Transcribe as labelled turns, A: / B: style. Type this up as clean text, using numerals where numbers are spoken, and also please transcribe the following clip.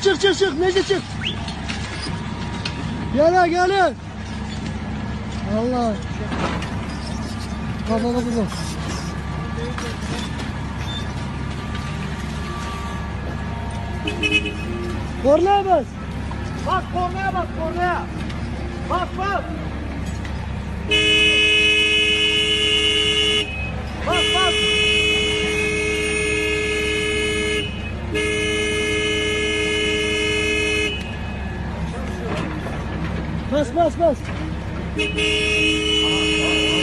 A: Çık. Necdet çık. Gelin. Allah. Bak. Kornaya bas.
B: Bak kornaya bak kornaya. Bak. Bak.
A: Bas.
B: Aha,